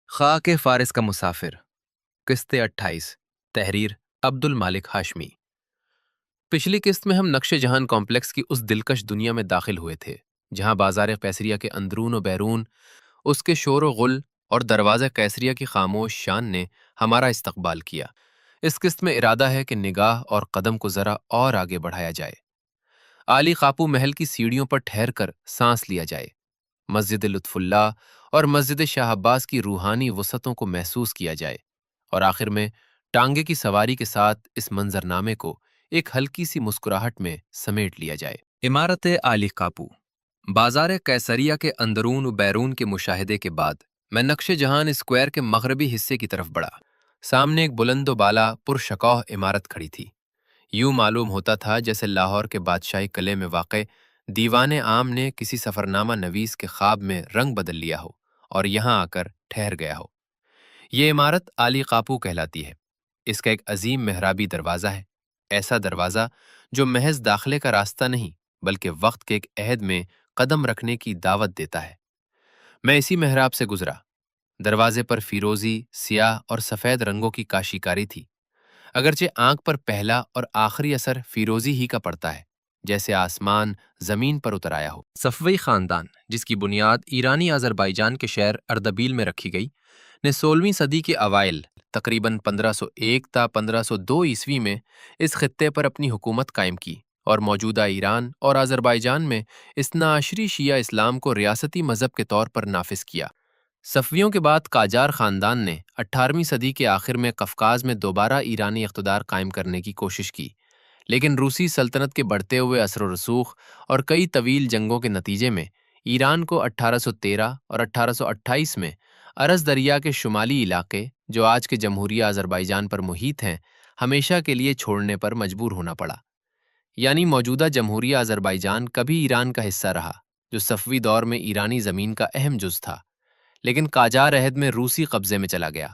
خاک فارس کا مسافر قسط 28 تحریر عبد المالک ہاشمی۔ پچھلی قسط میں ہم نقش جہان کمپلیکس کی اس دلکش دنیا میں داخل ہوئے تھے جہاں بازار قیصریہ کے اندرون و بیرون اس کے شور و غل اور دروازہ قیصریہ کی خاموش شان نے ہمارا استقبال کیا۔ اس قسط میں ارادہ ہے کہ نگاہ اور قدم کو ذرا اور آگے بڑھایا جائے، عالی قاپو محل کی سیڑھیوں پر ٹھہر کر سانس لیا جائے، مسجد لطف اللہ اور مسجد شاہ عباس کی روحانی وسعتوں کو محسوس کیا جائے، اور آخر میں ٹانگے کی سواری کے ساتھ اس منظرنامے کو ایک ہلکی سی مسکراہٹ میں سمیٹ لیا جائے۔ عمارت عالی قاپو۔ بازار قیصریہ کے اندرون و بیرون کے مشاہدے کے بعد میں نقش جہان اسکوائر کے مغربی حصے کی طرف بڑھا۔ سامنے ایک بلند و بالا پرشکوہ عمارت کھڑی تھی۔ یوں معلوم ہوتا تھا جیسے لاہور کے بادشاہی قلعے میں واقع دیوان عام نے کسی سفرنامہ نویس کے خواب میں رنگ بدل لیا ہو اور یہاں آ کر ٹھہر گیا ہو۔ یہ عمارت عالی قاپو کہلاتی ہے۔ اس کا ایک عظیم محرابی دروازہ ہے، ایسا دروازہ جو محض داخلے کا راستہ نہیں بلکہ وقت کے ایک عہد میں قدم رکھنے کی دعوت دیتا ہے۔ میں اسی محراب سے گزرا۔ دروازے پر فیروزی، سیاہ اور سفید رنگوں کی کاشیکاری تھی، اگرچہ آنکھ پر پہلا اور آخری اثر فیروزی ہی کا پڑتا ہے، جیسے آسمان زمین پر اتر آیا ہو۔ صفوی خاندان، جس کی بنیاد ایرانی آذربائیجان کے شہر اردبیل میں رکھی گئی، نے 16ویں صدی کے اوائل تقریباً 1501 تا 1502 عیسوی میں اس خطے پر اپنی حکومت قائم کی اور موجودہ ایران اور آذربائیجان میں اثنا عشری شیعہ اسلام کو ریاستی مذہب کے طور پر نافذ کیا۔ صفویوں کے بعد قاجار خاندان نے 18ویں صدی کے آخر میں قفقاز میں دوبارہ ایرانی اقتدار قائم کرنے کی کوشش کی، لیکن روسی سلطنت کے بڑھتے ہوئے اثر و رسوخ اور کئی طویل جنگوں کے نتیجے میں ایران کو 1813 اور 1828 میں ارز دریا کے شمالی علاقے جو آج کے جمہوریہ آذربائیجان پر محیط ہیں ہمیشہ کے لیے چھوڑنے پر مجبور ہونا پڑا۔ یعنی موجودہ جمہوریہ آذربائیجان کبھی ایران کا حصہ رہا، جو صفوی دور میں ایرانی زمین کا اہم جز تھا، لیکن قاجار عہد میں روسی قبضے میں چلا گیا۔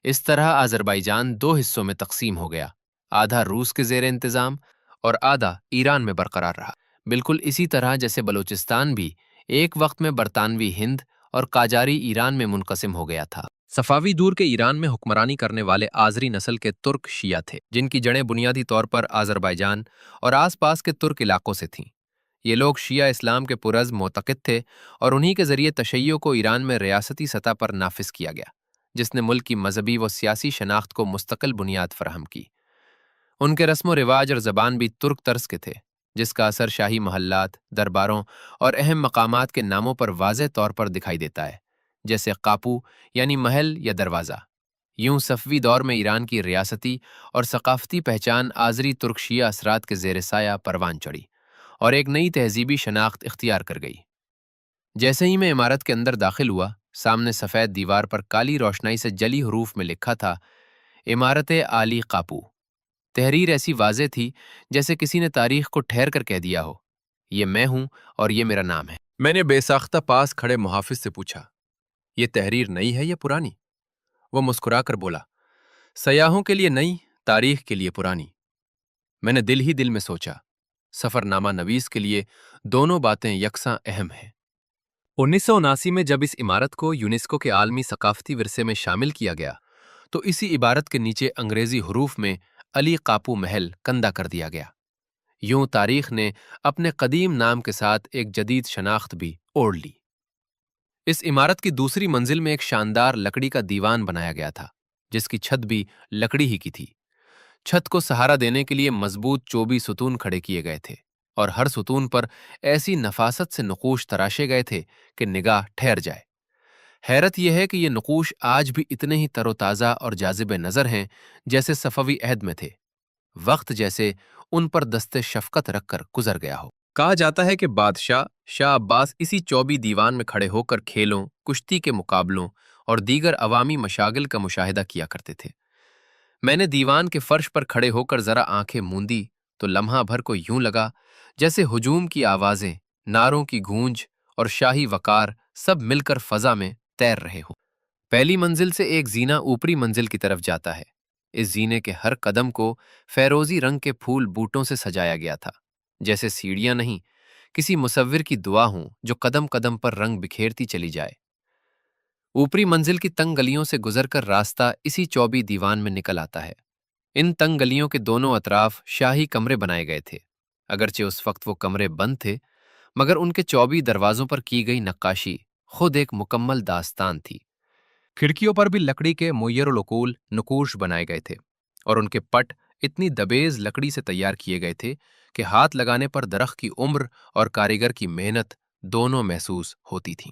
اس طرح آذربائیجان دو حصوں میں تقسیم ہو گیا، آدھا روس کے زیر انتظام اور آدھا ایران میں برقرار رہا، بالکل اسی طرح جیسے بلوچستان بھی ایک وقت میں برطانوی ہند اور قاجاری ایران میں منقسم ہو گیا تھا۔ صفاوی دور کے ایران میں حکمرانی کرنے والے آذری نسل کے ترک شیعہ تھے، جن کی جڑیں بنیادی طور پر آذربائیجان اور آس پاس کے ترک علاقوں سے تھیں۔ یہ لوگ شیعہ اسلام کے پرعزم معتقد تھے اور انہی کے ذریعے تشیع کو ایران میں ریاستی سطح پر نافذ کیا گیا، جس نے ملک کی مذہبی و سیاسی شناخت کو مستقل بنیاد فراہم کی۔ ان کے رسم و رواج اور زبان بھی ترک طرز کے تھے، جس کا اثر شاہی محلات، درباروں اور اہم مقامات کے ناموں پر واضح طور پر دکھائی دیتا ہے، جیسے قاپو یعنی محل یا دروازہ۔ یوں صفوی دور میں ایران کی ریاستی اور ثقافتی پہچان آذری ترک شیعہ اثرات کے زیر سایہ پروان چڑھی اور ایک نئی تہذیبی شناخت اختیار کر گئی۔ جیسے ہی میں عمارت کے اندر داخل ہوا، سامنے سفید دیوار پر کالی روشنائی سے جلی حروف میں لکھا تھا، عمارت عالی قاپو۔ تحریر ایسی واضح تھی جیسے کسی نے تاریخ کو ٹھہر کر کہہ دیا ہو، یہ میں ہوں اور یہ میرا نام ہے۔ میں نے بے ساختہ پاس کھڑے محافظ سے پوچھا، یہ تحریر نئی ہے یا پرانی؟ وہ مسکرا کر بولا، سیاحوں کے لیے نئی، تاریخ کے لیے پرانی۔ میں نے دل ہی دل میں سوچا، سفر نامہ نویس کے لیے دونوں باتیں یکساں اہم ہیں۔ 1979 میں جب اس عمارت کو یونیسکو کے عالمی ثقافتی ورثے میں شامل کیا گیا تو اسی عبارت کے نیچے انگریزی حروف میں علی قاپو محل کندہ کر دیا گیا۔ یوں تاریخ نے اپنے قدیم نام کے ساتھ ایک جدید شناخت بھی اوڑھ لی۔ اس عمارت کی دوسری منزل میں ایک شاندار لکڑی کا دیوان بنایا گیا تھا، جس کی چھت بھی لکڑی ہی کی تھی۔ چھت کو سہارا دینے کے لیے مضبوط چوبی ستون کھڑے کیے گئے تھے اور ہر ستون پر ایسی نفاست سے نقوش تراشے گئے تھے کہ نگاہ ٹھہر جائے۔ حیرت یہ ہے کہ یہ نقوش آج بھی اتنے ہی تر و تازہ اور جاذب نظر ہیں جیسے صفوی عہد میں تھے، وقت جیسے ان پر دست شفقت رکھ کر گزر گیا ہو۔ کہا جاتا ہے کہ بادشاہ شاہ عباس اسی چوبی دیوان میں کھڑے ہو کر کھیلوں، کشتی کے مقابلوں اور دیگر عوامی مشاغل کا مشاہدہ کیا کرتے تھے۔ میں نے دیوان کے فرش پر کھڑے ہو کر ذرا آنکھیں موندی تو لمحہ بھر کو یوں لگا جیسے ہجوم کی آوازیں، نعروں کی گونج اور شاہی وقار سب مل کر فضا میں تیر رہے ہوں۔ پہلی منزل سے ایک زینہ اوپری منزل کی طرف جاتا ہے۔ اس زینے کے ہر قدم کو فیروزی رنگ کے پھول بوٹوں سے سجایا گیا تھا، جیسے سیڑھیاں نہیں، کسی مصور کی دعا ہوں جو قدم قدم پر رنگ بکھیرتی چلی جائے۔ اوپری منزل کی تنگ گلیوں سے گزر کر راستہ اسی چوبی دیوان میں نکل آتا ہے۔ ان تنگ گلیوں کے دونوں اطراف شاہی کمرے بنائے گئے تھے، اگرچہ اس وقت وہ کمرے بند تھے، مگر ان کے چوبی دروازوں پر کی گئی نقاشی خود ایک مکمل داستان تھی۔ کھڑکیوں پر بھی لکڑی کے معیر العقول نقوش بنائے گئے تھے، اور ان کے پٹ اتنی دبیز لکڑی سے تیار کیے گئے تھے کہ ہاتھ لگانے پر درخت کی عمر اور کاریگر کی محنت دونوں محسوس ہوتی تھیں۔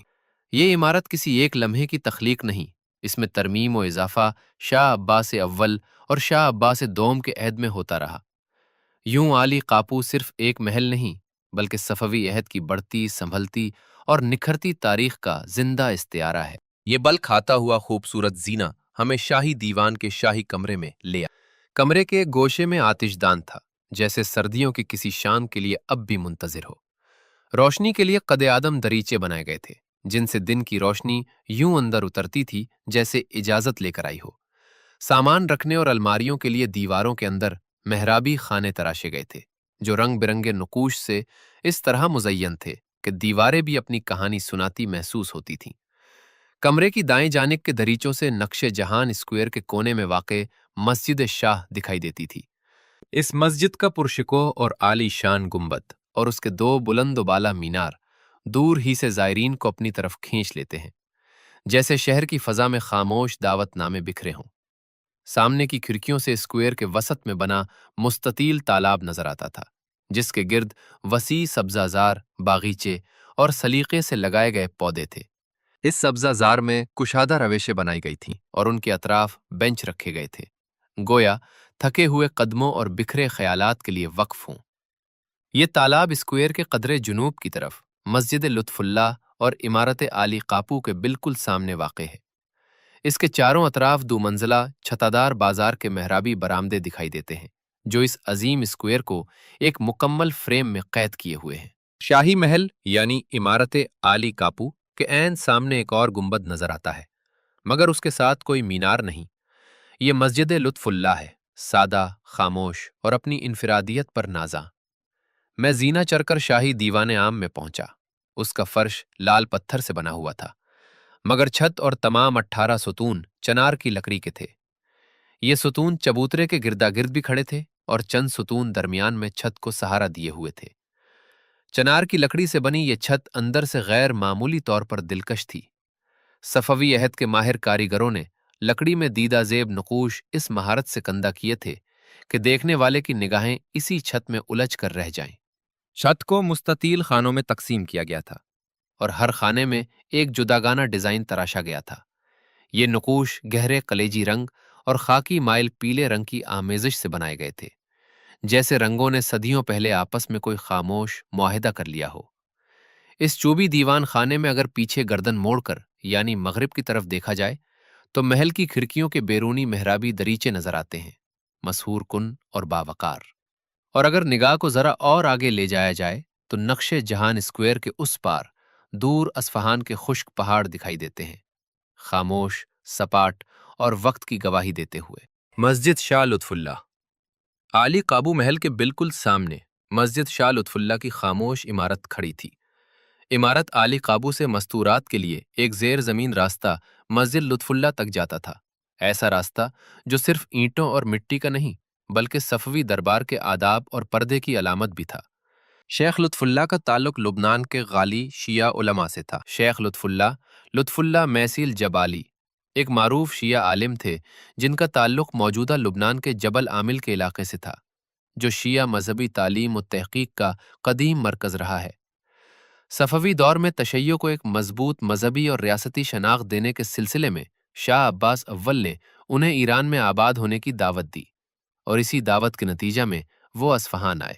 یہ عمارت کسی ایک لمحے کی تخلیق نہیں، اس میں ترمیم و اضافہ شاہ عباس اول اور شاہ عباس دوم کے عہد میں ہوتا رہا۔ یوں آلی قاپو صرف ایک محل نہیں، بلکہ صفوی عہد کی بڑھتی، سنبھلتی اور نکھرتی تاریخ کا زندہ استعارہ ہے۔ یہ بل کھاتا ہوا خوبصورت زینہ ہمیں شاہی دیوان کے شاہی کمرے میں لے آیا۔ کمرے کے گوشے میں آتش دان تھا، جیسے سردیوں کی کسی شام کے لیے اب بھی منتظر ہو۔ روشنی کے لیے قد آدم دریچے بنائے گئے تھے، جن سے دن کی روشنی یوں اندر اترتی تھی جیسے اجازت لے کر آئی ہو۔ سامان رکھنے اور الماریوں کے لیے دیواروں کے اندر محرابی خانے تراشے گئے تھے، جو رنگ برنگے نقوش سے اس طرح مزین تھے کہ دیواریں بھی اپنی کہانی سناتی محسوس ہوتی تھیں۔ کمرے کی دائیں جانب کے دریچوں سے نقش جہان اسکوائر کے کونے میں واقع مسجد شاہ دکھائی دیتی تھی۔ اس مسجد کا پرشکوہ اور عالی شان گنبد اور اس کے دو بلند و بالا مینار دور ہی سے زائرین کو اپنی طرف کھینچ لیتے ہیں، جیسے شہر کی فضا میں خاموش دعوت نامے بکھرے ہوں۔ سامنے کی کھڑکیوں سے اسکوائر کے وسط میں بنا مستطیل تالاب نظر آتا تھا، جس کے گرد وسیع سبزہ زار باغیچے اور سلیقے سے لگائے گئے پودے تھے۔ اس سبزہ زار میں کشادہ رویشیں بنائی گئی تھیں اور ان کے اطراف بینچ رکھے گئے تھے، گویا تھکے ہوئے قدموں اور بکھرے خیالات کے لیے وقف ہوں۔ یہ تالاب اسکوائر کے قدرے جنوب کی طرف مسجد لطف اللہ اور عمارت عالی قاپو کے بالکل سامنے واقع ہے۔ اس کے چاروں اطراف دو منزلہ چھتادار بازار کے محرابی برآمدے دکھائی دیتے ہیں، جو اس عظیم اسکوائر کو ایک مکمل فریم میں قید کیے ہوئے ہیں۔ شاہی محل یعنی عمارت عالی قاپو کے عین سامنے ایک اور گنبد نظر آتا ہے، مگر اس کے ساتھ کوئی مینار نہیں۔ یہ مسجد لطف اللہ ہے، سادہ، خاموش اور اپنی انفرادیت پر نازاں۔ میں زینہ چڑھ کر شاہی دیوان عام میں پہنچا۔ اس کا فرش لال پتھر سے بنا ہوا تھا، مگر چھت اور تمام 18 ستون چنار کی لکڑی کے تھے۔ یہ ستون چبوترے کے گردا گرد بھی کھڑے تھے اور چند ستون درمیان میں چھت کو سہارا دیے ہوئے تھے۔ چنار کی لکڑی سے بنی یہ چھت اندر سے غیر معمولی طور پر دلکش تھی۔ صفوی عہد کے ماہر کاریگروں نے لکڑی میں دیدہ زیب نقوش اس مہارت سے کندہ کیے تھے کہ دیکھنے والے کی نگاہیں اسی چھت میں الجھ کر رہ جائیں۔ چھت کو مستطیل خانوں میں تقسیم کیا گیا تھا، اور ہر خانے میں ایک جداگانہ ڈیزائن تراشا گیا تھا۔ یہ نقوش گہرے کلیجی رنگ اور خاکی مائل پیلے رنگ کی آمیزش سے بنائے گئے تھے، جیسے رنگوں نے صدیوں پہلے آپس میں کوئی خاموش معاہدہ کر لیا ہو۔ اس چوبی دیوان خانے میں اگر پیچھے گردن موڑ کر یعنی مغرب کی طرف دیکھا جائے تو محل کی کھڑکیوں کے بیرونی محرابی دریچے نظر آتے ہیں، مسحور کن اور باوقار۔ اور اگر نگاہ کو ذرا اور آگے لے جایا جائے تو نقش جہان اسکوائر کے اس پار دور اصفہان کے خشک پہاڑ دکھائی دیتے ہیں، خاموش، سپاٹ اور وقت کی گواہی دیتے ہوئے۔ مسجد شاہ لطف اللہ عالی قابو محل کے بالکل سامنے مسجد شاہ لطف اللہ کی خاموش عمارت کھڑی تھی۔ عمارت عالی قابو سے مستورات کے لیے ایک زیر زمین راستہ مسجد لطف اللہ تک جاتا تھا، ایسا راستہ جو صرف اینٹوں اور مٹی کا نہیں بلکہ صفوی دربار کے آداب اور پردے کی علامت بھی تھا۔ شیخ لطف اللہ کا تعلق لبنان کے غالی شیعہ علماء سے تھا۔ شیخ لطف اللہ میسی الجبالی ایک معروف شیعہ عالم تھے جن کا تعلق موجودہ لبنان کے جبل عامل کے علاقے سے تھا، جو شیعہ مذہبی تعلیم و تحقیق کا قدیم مرکز رہا ہے۔ صفوی دور میں تشیع کو ایک مضبوط مذہبی اور ریاستی شناخت دینے کے سلسلے میں شاہ عباس اول نے انہیں ایران میں آباد ہونے کی دعوت دی، اور اسی دعوت کے نتیجہ میں وہ اصفہان آئے۔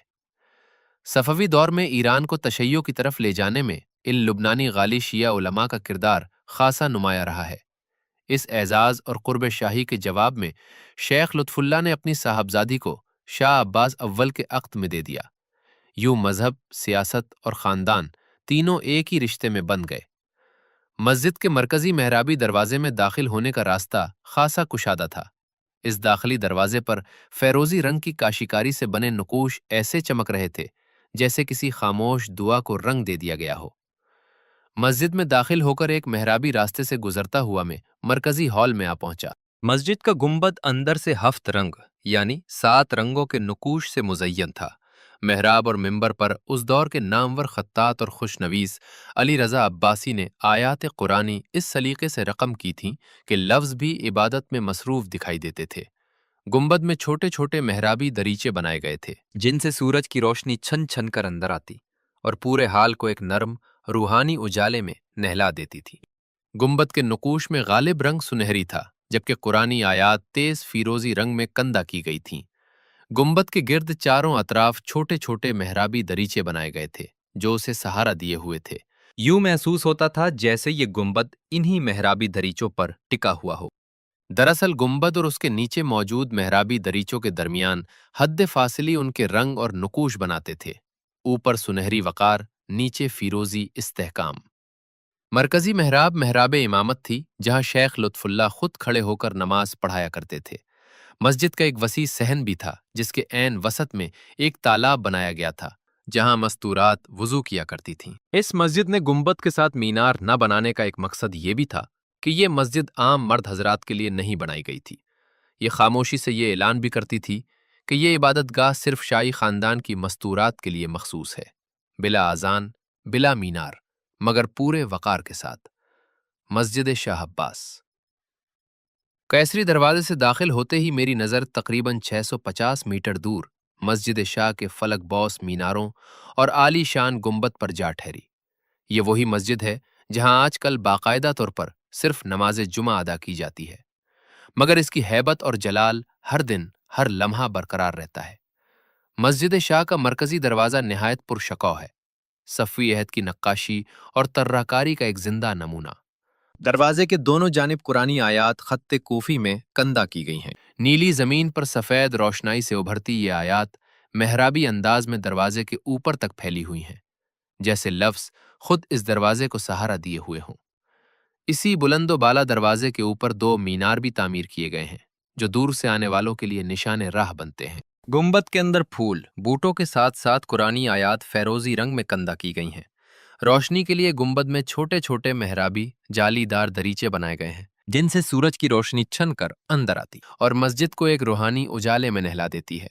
صفوی دور میں ایران کو تشیع کی طرف لے جانے میں ان لبنانی غالی شیعہ علماء کا کردار خاصا نمایاں رہا ہے۔ اس اعزاز اور قرب شاہی کے جواب میں شیخ لطف اللہ نے اپنی صاحبزادی کو شاہ عباس اول کے عقد میں دے دیا۔ یوں مذہب، سیاست اور خاندان تینوں ایک ہی رشتے میں بند گئے۔ مسجد کے مرکزی محرابی دروازے میں داخل ہونے کا راستہ خاصا کشادہ تھا۔ اس داخلی دروازے پر فیروزی رنگ کی کاشیکاری سے بنے نقوش ایسے چمک رہے تھے جیسے کسی خاموش دعا کو رنگ دے دیا گیا ہو۔ مسجد میں داخل ہوکر ایک محرابی راستے سے گزرتا ہوا میں مرکزی ہال میں آ پہنچا۔ مسجد کا گنبد اندر سے 7 رنگ یعنی 7 رنگوں کے نقوش سے مزین تھا۔ محراب اور منبر پر اس دور کے نامور خطاط اور خوشنویس علی رضا عباسی نے آیات قرآنی اس سلیقے سے رقم کی تھیں کہ لفظ بھی عبادت میں مصروف دکھائی دیتے تھے۔ گنبد میں چھوٹے چھوٹے محرابی دریچے بنائے گئے تھے جن سے سورج کی روشنی چھن چھن کر اندر آتی اور پورے حال کو ایک نرم روحانی اجالے میں نہلا دیتی تھی۔ گنبد کے نقوش میں غالب رنگ سنہری تھا جبکہ قرآنی آیات تیز فیروزی رنگ میں کندہ کی گئی تھیں۔ گنبد کے گرد چاروں اطراف چھوٹے چھوٹے محرابی دریچے بنائے گئے تھے جو اسے سہارا دیے ہوئے تھے۔ یوں محسوس ہوتا تھا جیسے یہ گنبد انہی محرابی دریچوں پر ٹکا ہوا ہو۔ دراصل گنبد اور اس کے نیچے موجود محرابی دریچوں کے درمیان حد فاصلی ان کے رنگ اور نقوش بناتے تھے، اوپر سنہری وقار، نیچے فیروزی استحکام۔ مرکزی محراب محراب امامت تھی جہاں شیخ لطف اللہ خود کھڑے ہو کر نماز پڑھایا کرتے تھے۔ مسجد کا ایک وسیع صحن بھی تھا جس کے عین وسط میں ایک تالاب بنایا گیا تھا جہاں مستورات وضو کیا کرتی تھیں۔ اس مسجد نے گنبد کے ساتھ مینار نہ بنانے کا ایک مقصد یہ بھی تھا کہ یہ مسجد عام مرد حضرات کے لیے نہیں بنائی گئی تھی۔ یہ خاموشی سے یہ اعلان بھی کرتی تھی کہ یہ عبادت گاہ صرف شاہی خاندان کی مستورات کے لیے مخصوص ہے، بلا اذان، بلا مینار، مگر پورے وقار کے ساتھ۔ مسجد شاہ عباس۔ کیسری دروازے سے داخل ہوتے ہی میری نظر تقریباً 650 میٹر دور مسجد شاہ کے فلک بوس میناروں اور عالی شان گنبد پر جا ٹھہری۔ یہ وہی مسجد ہے جہاں آج کل باقاعدہ طور پر صرف نماز جمعہ ادا کی جاتی ہے، مگر اس کی ہیبت اور جلال ہر دن ہر لمحہ برقرار رہتا ہے۔ مسجد شاہ کا مرکزی دروازہ نہایت پرشکوہ ہے، صفوی عہد کی نقاشی اور طراکاری کا ایک زندہ نمونہ۔ دروازے کے دونوں جانب قرآنی آیات خط کوفی میں کندہ کی گئی ہیں۔ نیلی زمین پر سفید روشنائی سے ابھرتی یہ آیات محرابی انداز میں دروازے کے اوپر تک پھیلی ہوئی ہیں، جیسے لفظ خود اس دروازے کو سہارا دیے ہوئے ہوں۔ اسی بلند و بالا دروازے کے اوپر 2 مینار بھی تعمیر کیے گئے ہیں جو دور سے آنے والوں کے لیے نشان راہ بنتے ہیں۔ گنبد کے اندر پھول بوٹوں کے ساتھ ساتھ قرآنی آیات فیروزی رنگ میں کندہ کی گئی ہیں۔ روشنی کے لیے گنبد میں چھوٹے چھوٹے محرابی جالی دار دریچے بنائے گئے ہیں جن سے سورج کی روشنی چھن کر اندر آتی اور مسجد کو ایک روحانی اجالے میں نہلا دیتی ہے۔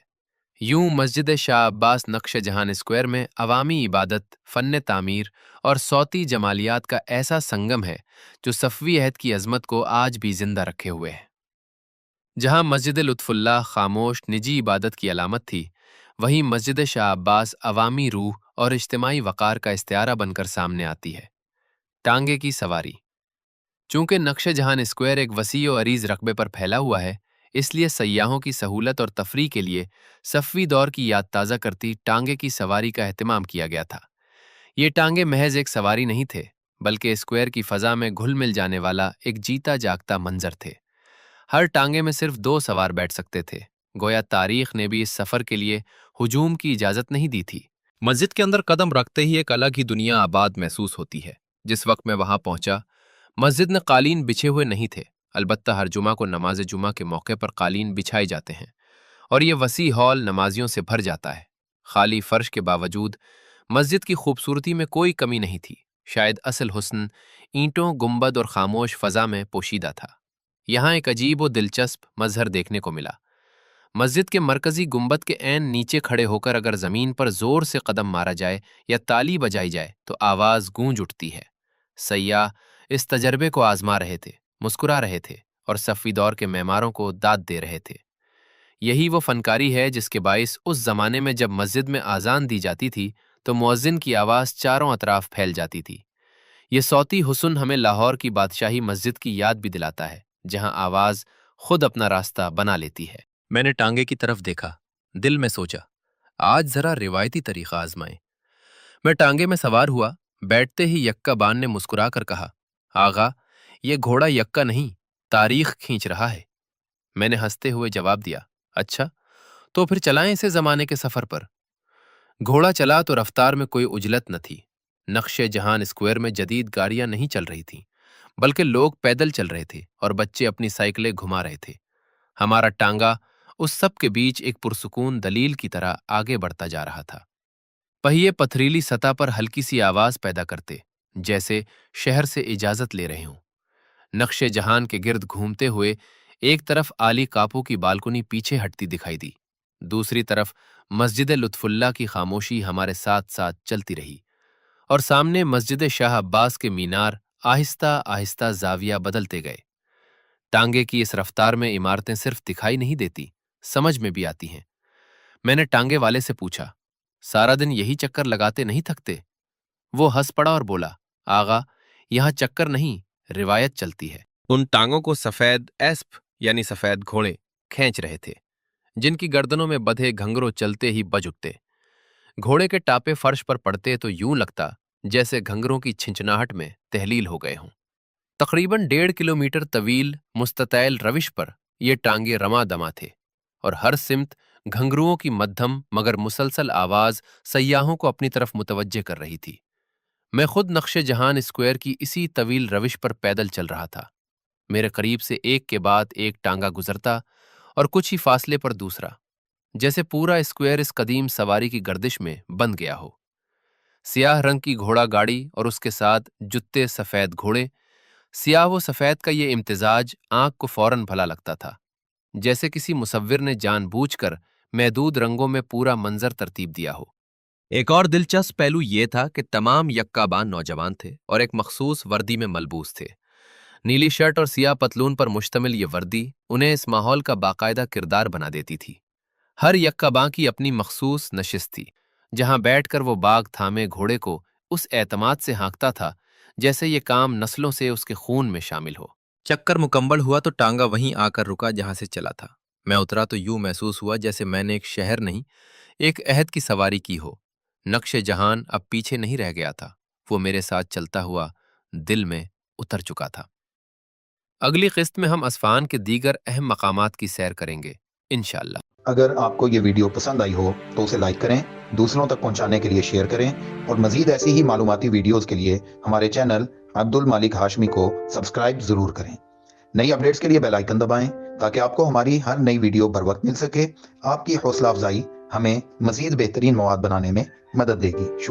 یوں مسجد شاہ عباس نقش جہان اسکوائر میں عوامی عبادت، فن تعمیر اور صوتی جمالیات کا ایسا سنگم ہے جو صفوی عہد کی عظمت کو آج بھی زندہ رکھے ہوئے ہے۔ جہاں مسجد لطف اللہ خاموش نجی عبادت کی علامت تھی، وہیں مسجد شاہ عباس عوامی روح اور اجتماعی وقار کا استعارہ بن کر سامنے آتی ہے۔ ٹانگے کی سواری۔ چونکہ نقش جہان اسکوائر ایک وسیع و عریض رقبے پر پھیلا ہوا ہے، اس لیے سیاحوں کی سہولت اور تفریح کے لیے صفوی دور کی یاد تازہ کرتی ٹانگے کی سواری کا اہتمام کیا گیا تھا۔ یہ ٹانگے محض ایک سواری نہیں تھے، بلکہ اسکوائر کی فضا میں گھل مل جانے والا ایک جیتا جاگتا منظر تھے۔ ہر ٹانگے میں صرف 2 سوار بیٹھ سکتے تھے، گویا تاریخ نے بھی اس سفر کے لیے ہجوم کی اجازت نہیں دی تھی۔ مسجد کے اندر قدم رکھتے ہی ایک الگ ہی دنیا آباد محسوس ہوتی ہے۔ جس وقت میں وہاں پہنچا، مسجد میں قالین بچھے ہوئے نہیں تھے، البتہ ہر جمعہ کو نماز جمعہ کے موقع پر قالین بچھائے جاتے ہیں اور یہ وسیع ہال نمازیوں سے بھر جاتا ہے۔ خالی فرش کے باوجود مسجد کی خوبصورتی میں کوئی کمی نہیں تھی، شاید اصل حسن اینٹوں، گنبد اور خاموش فضا میں پوشیدہ تھا۔ یہاں ایک عجیب و دلچسپ مظہر دیکھنے کو ملا۔ مسجد کے مرکزی گنبد کے عین نیچے کھڑے ہو کر اگر زمین پر زور سے قدم مارا جائے یا تالی بجائی جائے تو آواز گونج اٹھتی ہے۔ سیاح اس تجربے کو آزما رہے تھے، مسکرا رہے تھے اور صفوی دور کے معماروں کو داد دے رہے تھے۔ یہی وہ فنکاری ہے جس کے باعث اس زمانے میں جب مسجد میں اذان دی جاتی تھی تو مؤذن کی آواز چاروں اطراف پھیل جاتی تھی۔ یہ صوتی حسن ہمیں لاہور کی بادشاہی مسجد کی یاد بھی دلاتا ہے جہاں آواز خود اپنا راستہ بنا لیتی ہے۔ میں نے ٹانگے کی طرف دیکھا، دل میں سوچا آج ذرا روایتی طریقہ آزمائیں۔ میں ٹانگے میں سوار ہوا، بیٹھتے ہی یکا بان نے مسکرا کر کہا، آغا یہ گھوڑا یکا نہیں، تاریخ کھینچ رہا ہے۔ میں نے ہنستے ہوئے جواب دیا، اچھا تو پھر چلائیں اسے زمانے کے سفر پر۔ گھوڑا چلا تو رفتار میں کوئی عجلت نہ تھی۔ نقش جہان اسکوائر میں جدید گاڑیاں نہیں چل رہی تھیں، بلکہ لوگ پیدل چل رہے تھے اور بچے اپنی سائیکلیں گھما رہے تھے۔ ہمارا ٹانگا اس سب کے بیچ ایک پرسکون دلیل کی طرح آگے بڑھتا جا رہا تھا۔ پہیے پتھریلی سطح پر ہلکی سی آواز پیدا کرتے، جیسے شہر سے اجازت لے رہے ہوں۔ نقش جہان کے گرد گھومتے ہوئے ایک طرف عالی کاپو کی بالکنی پیچھے ہٹتی دکھائی دی، دوسری طرف مسجد لطف اللہ کی خاموشی ہمارے ساتھ ساتھ چلتی رہی، اور سامنے مسجد شاہ عباس کے مینار آہستہ آہستہ زاویہ بدلتے گئے۔ ٹانگے کی اس رفتار میں عمارتیں صرف دکھائی نہیں دیتی، سمجھ میں بھی آتی ہیں۔ میں نے ٹانگے والے سے پوچھا، سارا دن یہی چکر لگاتے نہیں تھکتے؟ وہ ہنس پڑا اور بولا، آغا، یہاں چکر نہیں، روایت چلتی ہے۔ ان ٹانگوں کو سفید ایسپ یعنی سفید گھوڑے کھینچ رہے تھے، جن کی گردنوں میں بدھے گھنگرو چلتے ہی بج اٹھتے۔ گھوڑے کے ٹاپے فرش پر پڑتے تو یوں لگتا جیسے گھنگروں کی چھنچناہٹ میں تحلیل ہو گئے ہوں۔ تقریباً 1.5 کلومیٹر طویل مستطیل روش پر یہ ٹانگے رواں دماں تھے، اور ہر سمت گھنگروؤں کی مدھم مگر مسلسل آواز سیاحوں کو اپنی طرف متوجہ کر رہی تھی۔ میں خود نقش جہان اسکوائر کی اسی طویل روش پر پیدل چل رہا تھا۔ میرے قریب سے ایک کے بعد ایک ٹانگا گزرتا اور کچھ ہی فاصلے پر دوسرا، جیسے پورا اسکوائر اس قدیم سواری کی گردش میں بند گیا ہو۔ سیاہ رنگ کی گھوڑا گاڑی اور اس کے ساتھ جتے سفید گھوڑے، سیاہ و سفید کا یہ امتزاج آنکھ کو فوراً بھلا لگتا تھا، جیسے کسی مصور نے جان بوجھ کر محدود رنگوں میں پورا منظر ترتیب دیا ہو۔ ایک اور دلچسپ پہلو یہ تھا کہ تمام یکا بان نوجوان تھے اور ایک مخصوص وردی میں ملبوس تھے۔ نیلی شرٹ اور سیاہ پتلون پر مشتمل یہ وردی انہیں اس ماحول کا باقاعدہ کردار بنا دیتی تھی۔ ہر یکا باں کی اپنی مخصوص نشست تھی، جہاں بیٹھ کر وہ باغ تھامے گھوڑے کو اس اعتماد سے ہانکتا تھا جیسے یہ کام نسلوں سے اس کے خون میں شامل ہو۔ چکر مکمل ہوا تو ٹانگا وہیں آ کر رکا جہاں سے چلا تھا۔ میں اترا تو یوں محسوس ہوا جیسے میں نے ایک شہر نہیں، ایک عہد کی سواری کی ہو۔ نقش جہان اب پیچھے نہیں رہ گیا تھا، وہ میرے ساتھ چلتا ہوا دل میں اتر چکا تھا۔ اگلی قسط میں ہم اصفہان کے دیگر اہم مقامات کی سیر کریں گے انشاءاللہ۔ اگر آپ کو یہ ویڈیو پسند آئی ہو تو اسے لائک کریں، دوسروں تک پہنچانے کے لیے شیئر کریں، اور مزید ایسی ہی معلوماتی ویڈیوز کے لیے ہمارے چینل عبد المالک ہاشمی کو سبسکرائب ضرور کریں۔ نئی اپڈیٹس کے لیے بیل آئیکن دبائیں تاکہ آپ کو ہماری ہر نئی ویڈیو بر وقت مل سکے۔ آپ کی حوصلہ افزائی ہمیں مزید بہترین مواد بنانے میں مدد دے گی۔ شکریہ۔